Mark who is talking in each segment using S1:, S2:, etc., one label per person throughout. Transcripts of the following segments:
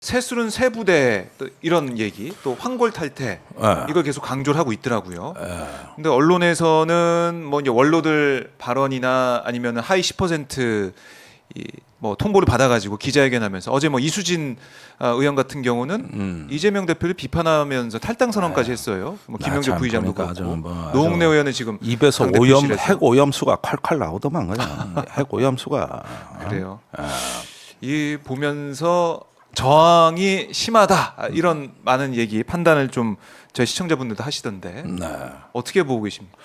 S1: 세술은 세부대 또 이런 얘기 또 황골 탈퇴 이걸 계속 강조를 하고 있더라고요. 근데 언론에서는 뭐 이제 원로들 발언이나 아니면 하위 10% 뭐 통보를 받아가지고 기자회견하면서 어제 뭐 이수진 의원 같은 경우는 이재명 대표를 비판하면서 탈당 선언까지 했어요. 뭐 김영재 부의장도
S2: 그러니까
S1: 그렇고
S2: 뭐
S1: 노웅래 의원은 지금
S2: 입에서 핵 오염수가 콸콸 나오더만 그냥 핵 오염수가
S1: 그래요. 이 보면서 저항이 심하다 이런 많은 얘기 판단을 좀 저희 시청자분들도 하시던데 어떻게 보고 계십니까?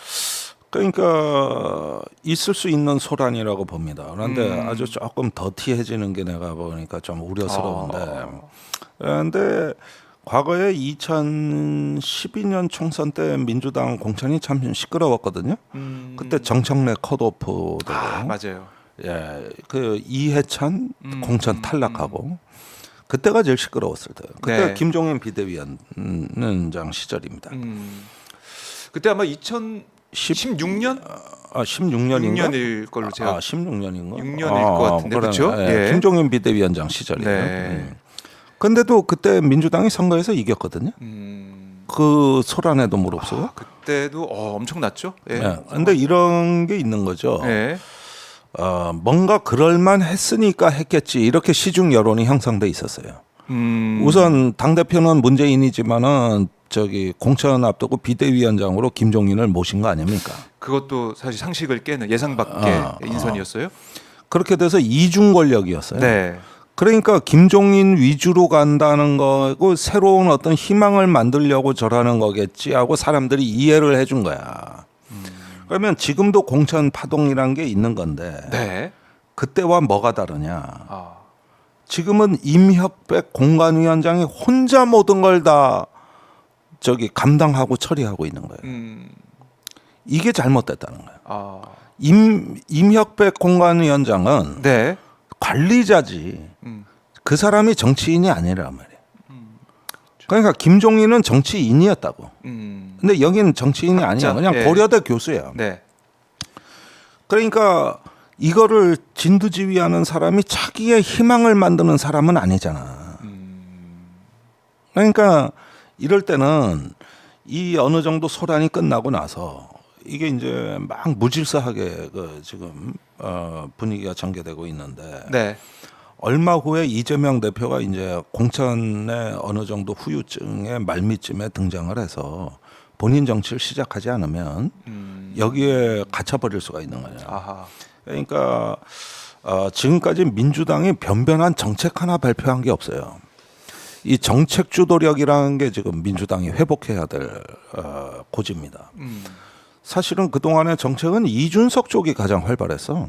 S2: 그러니까 있을 수 있는 소란이라고 봅니다. 그런데 아주 조금 더티해지는 게 내가 보니까 좀 우려스러운데 그런데 과거에 2012년 총선 때 민주당 공천이 참 시끄러웠거든요. 그때 정청래 컷오프 되고
S1: 맞아요.
S2: 예, 그 이해찬 공천 탈락하고 그때가 제일 시끄러웠을 때요. 그때
S1: 네.
S2: 김종인 비대위원장 시절입니다.
S1: 그때 아마 2016년?
S2: 16년인가?
S1: 6년일 걸로 제가
S2: 16년인가?
S1: 6년일 것 같은데 그렇죠?
S2: 예. 김종인 비대위원장 시절이에요.
S1: 네.
S2: 근데도 그때 민주당이 선거에서 이겼거든요. 그 소란에도 무릅쓰고.
S1: 그때도 엄청났죠. 예.
S2: 예. 근데 이런 게 있는 거죠.
S1: 네.
S2: 뭔가 그럴만 했으니까 했겠지 이렇게 시중 여론이 형성돼 있었어요. 우선 당 대표는 문재인이지만은 저기 공천 앞두고 비대위원장으로 김종인을 모신 거 아닙니까?
S1: 그것도 사실 상식을 깨는 예상 밖의 인선이었어요.
S2: 그렇게 돼서 이중 권력이었어요.
S1: 네.
S2: 그러니까 김종인 위주로 간다는 거고 새로운 어떤 희망을 만들려고 저러는 거겠지 하고 사람들이 이해를 해준 거야. 그러면 지금도 공천 파동이란 게 있는 건데
S1: 네.
S2: 그때와 뭐가 다르냐? 지금은 임혁백 공관위원장이 혼자 모든 걸 다 저기 감당하고 처리하고 있는 거예요. 이게 잘못됐다는 거예요. 임혁백 공관위원장은
S1: 네.
S2: 관리자지 그 사람이 정치인이 아니란 말이에요. 그러니까 김종인은 정치인이었다고. 근데 여기는 정치인이 아니야. 그냥
S1: 예.
S2: 고려대 교수야.
S1: 네.
S2: 그러니까 이거를 진두지휘하는 사람이 자기의 희망을 만드는 사람은 아니잖아. 그러니까 이럴 때는 이 어느 정도 소란이 끝나고 나서 이게 이제 막 무질서하게 그 지금 분위기가 전개되고 있는데
S1: 네.
S2: 얼마 후에 이재명 대표가 이제 공천의 어느 정도 후유증의 말미쯤에 등장을 해서 본인 정치를 시작하지 않으면 여기에 갇혀버릴 수가 있는 거예요. 그러니까 지금까지 민주당이 변변한 정책 하나 발표한 게 없어요. 이 정책 주도력이라는 게 지금 민주당이 회복해야 될 고지입니다. 사실은 그동안의 정책은 이준석 쪽이 가장 활발했어.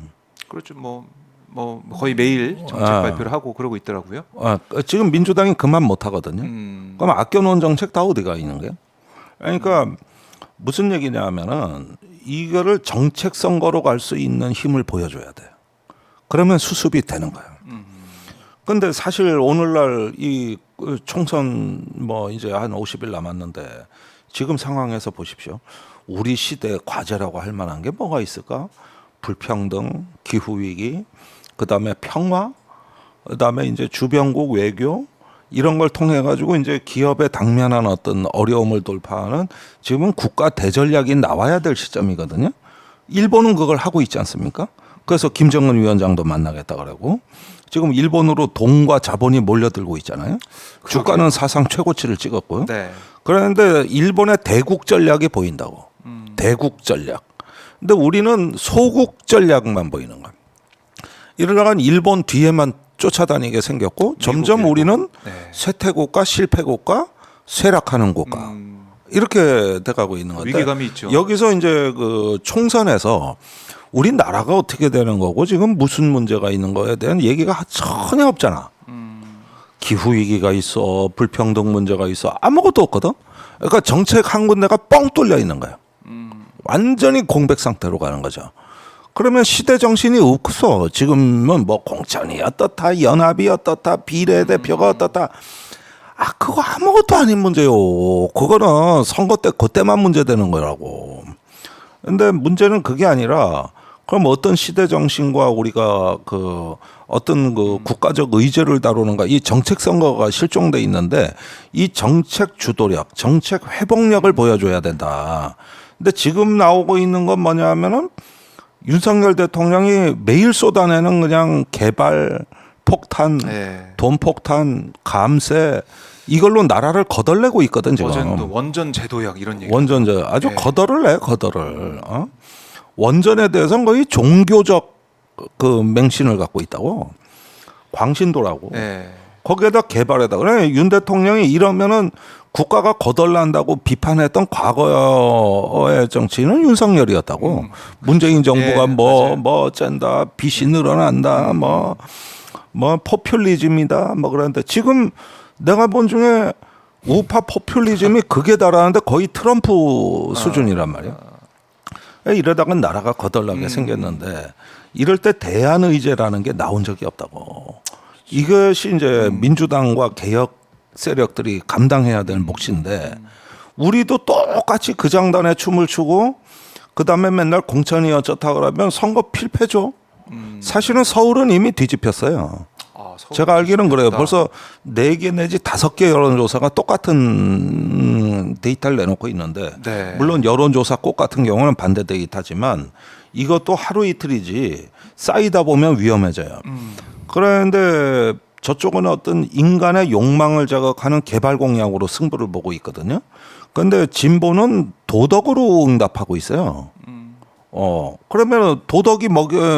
S1: 그렇죠. 뭐 거의 매일 정책 발표를 하고 그러고 있더라고요.
S2: 지금 민주당이 그만 못 하거든요. 그럼 아껴놓은 정책 다 어디가 있는 거예요? 그러니까 무슨 얘기냐면은 이거를 정책 선거로 갈 수 있는 힘을 보여줘야 돼요. 그러면 수습이 되는 거예요. 근데 사실 오늘날 이 총선 뭐 이제 한 50일 남았는데 지금 상황에서 보십시오. 우리 시대의 과제라고 할 만한 게 뭐가 있을까? 불평등, 기후위기, 그다음에 평화, 그다음에 이제 주변국 외교 이런 걸 통해 가지고 이제 기업에 당면한 어떤 어려움을 돌파하는 지금은 국가 대전략이 나와야 될 시점이거든요. 일본은 그걸 하고 있지 않습니까? 그래서 김정은 위원장도 만나겠다 그러고 지금 일본으로 돈과 자본이 몰려들고 있잖아요. 주가는 사상 최고치를 찍었고요.
S1: 네.
S2: 그런데 일본의 대국 전략이 보인다고. 대국 전략. 근데 우리는 소국 전략만 보이는 거예요. 이러다가 일본 뒤에만 쫓아다니게 생겼고 점점 우리는 쇠퇴국가, 실패국가, 쇠락하는 국가 이렇게 돼가고 있는 건데
S1: 위기감이 있죠.
S2: 여기서 이제 그 총선에서 우리 나라가 어떻게 되는 거고 지금 무슨 문제가 있는 거에 대한 얘기가 전혀 없잖아. 기후 위기가 있어, 불평등 문제가 있어, 아무것도 없거든. 그러니까 정책 한 군데가 뻥 뚫려 있는 거예요. 완전히 공백 상태로 가는 거죠. 그러면 시대 정신이 없어. 지금은 뭐 공천이 어떻다, 연합이 어떻다, 비례대표가 어떻다. 그거 아무것도 아닌 문제요. 그거는 선거 때 그때만 문제되는 거라고. 근데 문제는 그게 아니라 그럼 어떤 시대 정신과 우리가 그 어떤 그 국가적 의제를 다루는가 이 정책 선거가 실종돼 있는데 이 정책 주도력, 정책 회복력을 보여줘야 된다. 근데 지금 나오고 있는 건 뭐냐면은 윤석열 대통령이 매일 쏟아내는 그냥 개발 폭탄,
S1: 네.
S2: 돈 폭탄, 감세 이걸로 나라를 거덜내고 있거든 지금.
S1: 어제도 원전 제도약 이런 얘기.
S2: 원전제 아주
S1: 네.
S2: 거덜을 내 거덜을. 원전에 대해서는 거의 종교적 그 맹신을 갖고 있다고. 광신도라고.
S1: 네.
S2: 거기에다 개발에다 그래 윤 대통령이 이러면은 국가가 거덜난다고 비판했던 과거의 정치인은 윤석열이었다고. 문재인 정부가
S1: 예,
S2: 뭐 어쩐다 빚이 늘어난다 뭐 포퓰리즘이다 뭐 그러는데 지금 내가 본 중에 우파 포퓰리즘이 극에 달하는데 거의 트럼프 수준이란 말이야. 이러다가 나라가 거덜나게 생겼는데 이럴 때 대안 의제라는 게 나온 적이 없다고. 이것이 이제 민주당과 개혁 세력들이 감당해야 될 몫인데 우리도 똑같이 그 장단에 춤을 추고 그다음에 맨날 공천이 어쩌다 그러면 선거 필패죠. 사실은 서울은 이미 뒤집혔어요. 제가 알기로는 그래요. 벌써 4개 내지 5개 여론조사가 똑같은 데이터를 내놓고 있는데
S1: 네.
S2: 물론 여론조사 꼭 같은 경우는 반대 데이터지만 이것도 하루 이틀이지 쌓이다 보면 위험해져요. 그런데 저쪽은 어떤 인간의 욕망을 자극하는 개발 공약으로 승부를 보고 있거든요. 그런데 진보는 도덕으로 응답하고 있어요. 그러면 도덕이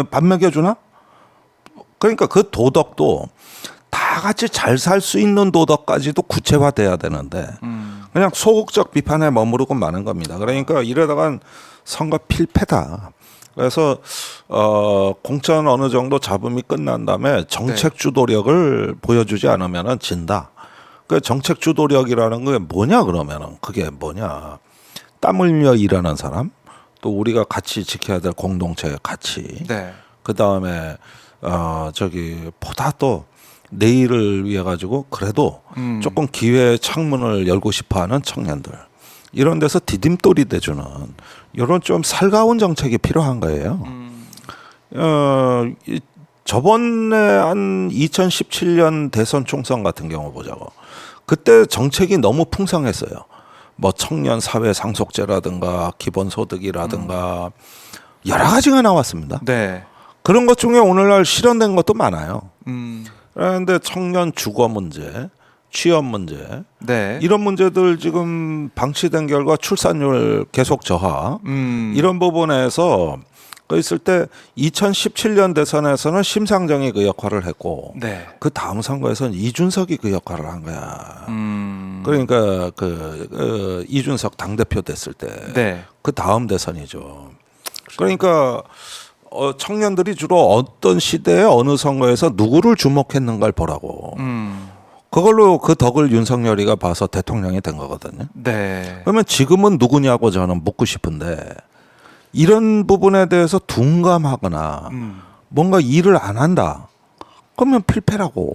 S2: 밥 먹여주나? 그러니까 그 도덕도 다 같이 잘 살 수 있는 도덕까지도 구체화돼야 되는데 그냥 소극적 비판에 머무르고 마는 겁니다. 그러니까 이러다간 선거 필패다. 그래서 공천 어느 정도 잡음이 끝난 다음에 정책 주도력을 보여주지 않으면은 진다. 그 정책 주도력이라는 게 뭐냐 그러면은 그게 뭐냐? 땀 흘려 일하는 사람, 또 우리가 같이 지켜야 될 공동체의 가치.
S1: 네.
S2: 그 다음에 보다 또 내일을 위해 가지고 그래도 조금 기회의 창문을 열고 싶어하는 청년들 이런 데서 디딤돌이 돼주는 이런 좀 살가운 정책이 필요한 거예요. 저번에 한 2017년 대선 총선 같은 경우 보자고. 그때 정책이 너무 풍성했어요. 뭐 청년 사회 상속제라든가 기본소득이라든가 여러 가지가 나왔습니다.
S1: 네.
S2: 그런 것 중에 오늘날 실현된 것도 많아요. 그런데 청년 주거 문제, 취업 문제,
S1: 네.
S2: 이런 문제들 지금 방치된 결과 출산율 계속 저하, 이런 부분에서 그 있을 때 2017년 대선에서는 심상정이 그 역할을 했고,
S1: 네.
S2: 그 다음 선거에서는 이준석이 그 역할을 한 거야. 그러니까 이준석 당대표 됐을 때,
S1: 네.
S2: 그 다음 대선이죠. 그러니까 청년들이 주로 어떤 시대에 어느 선거에서 누구를 주목했는가를 보라고. 그걸로 그 덕을 윤석열이가 봐서 대통령이 된 거거든요.
S1: 네.
S2: 그러면 지금은 누구냐고 저는 묻고 싶은데 이런 부분에 대해서 둔감하거나 뭔가 일을 안 한다. 그러면 필패라고.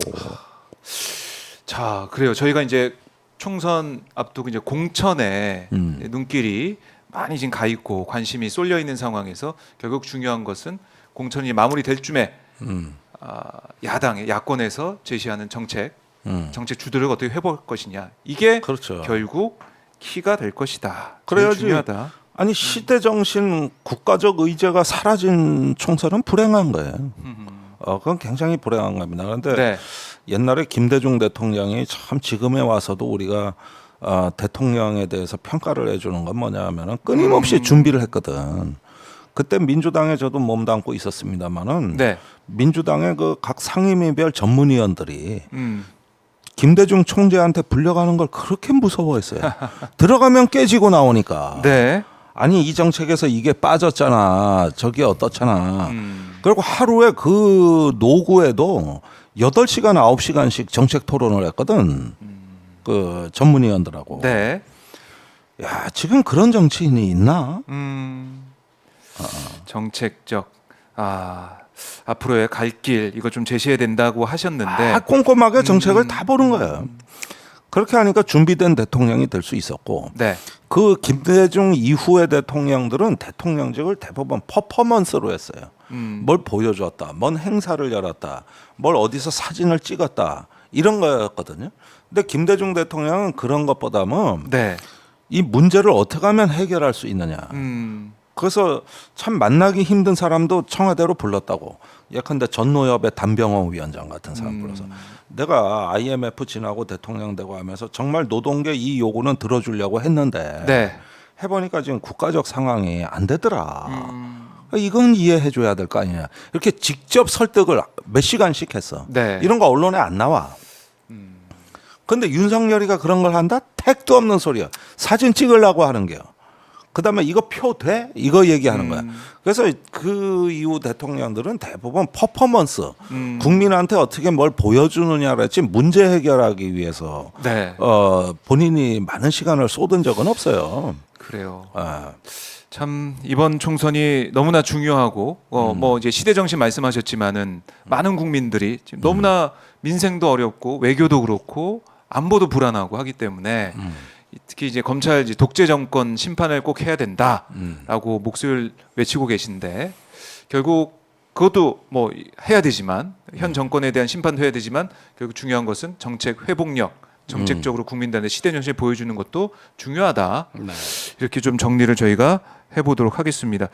S1: 자, 그래요. 저희가 이제 총선 앞두고 이제 공천에 눈길이 많이 지금 가 있고 관심이 쏠려 있는 상황에서 결국 중요한 것은 공천이 마무리될 쯤에 야권에서 제시하는 정책 주도를 어떻게 해볼 것이냐 이게
S2: 그렇죠.
S1: 결국 키가 될 것이다.
S2: 그래야지.
S1: 중요하다.
S2: 아니 시대 정신, 국가적 의제가 사라진 총선은 불행한 거예요. 그건 굉장히 불행한 겁니다. 그런데
S1: 네.
S2: 옛날에 김대중 대통령이 참 지금에 와서도 우리가 대통령에 대해서 평가를 해주는 건 뭐냐 하면은 끊임없이 준비를 했거든. 그때 민주당에 저도 몸담고 있었습니다만은
S1: 네.
S2: 민주당의 그 각 상임위별 전문위원들이 김대중 총재한테 불려가는 걸 그렇게 무서워했어요. 들어가면 깨지고 나오니까.
S1: 네.
S2: 아니 이 정책에서 이게 빠졌잖아. 저게 어떻잖아. 그리고 하루에 그 노구에도 8시간 9시간씩 정책 토론을 했거든. 그 전문위원들하고.
S1: 네.
S2: 야 지금 그런 정치인이 있나?
S1: 정책적 앞으로의 갈 길 이거 좀 제시해야 된다고 하셨는데
S2: 꼼꼼하게 정책을 다 보는 거예요. 그렇게 하니까 준비된 대통령이 될 수 있었고
S1: 네.
S2: 그 김대중 이후의 대통령들은 대통령직을 대부분 퍼포먼스로 했어요. 뭘 보여줬다, 뭔 행사를 열었다, 뭘 어디서 사진을 찍었다 이런 거였거든요. 근데 김대중 대통령은 그런 것보다는
S1: 네.
S2: 이 문제를 어떻게 하면 해결할 수 있느냐. 그래서 참 만나기 힘든 사람도 청와대로 불렀다고. 예컨대 전노협의 단병호 위원장 같은 사람 불러서 내가 IMF 지나고 대통령 되고 하면서 정말 노동계 이 요구는 들어주려고 했는데
S1: 네.
S2: 해보니까 지금 국가적 상황이 안 되더라. 이건 이해해 줘야 될 거 아니냐. 이렇게 직접 설득을 몇 시간씩 했어.
S1: 네.
S2: 이런 거 언론에 안 나와. 근데 윤석열이가 그런 걸 한다? 택도 없는 소리야. 사진 찍으려고 하는 게요. 그다음에 이거 표 돼? 이거 얘기하는 거야. 그래서 그 이후 대통령들은 대부분 퍼포먼스, 국민한테 어떻게 뭘 보여주느냐를 했지 문제 해결하기 위해서
S1: 네.
S2: 본인이 많은 시간을 쏟은 적은 없어요.
S1: 그래요.
S2: 아,
S1: 참 이번 총선이 너무나 중요하고 뭐 이제 시대 정신 말씀하셨지만은 많은 국민들이 지금 너무나 민생도 어렵고 외교도 그렇고 안보도 불안하고 하기 때문에 특히 이제 검찰 이제 독재 정권 심판을 꼭 해야 된다라고 목소리를 외치고 계신데 결국 그것도 뭐 해야 되지만 현 정권에 대한 심판도 해야 되지만 결국 중요한 것은 정책 회복력, 정책적으로 국민들한테 시대 정신을 보여주는 것도 중요하다.
S2: 네.
S1: 이렇게 좀 정리를 저희가 해보도록 하겠습니다.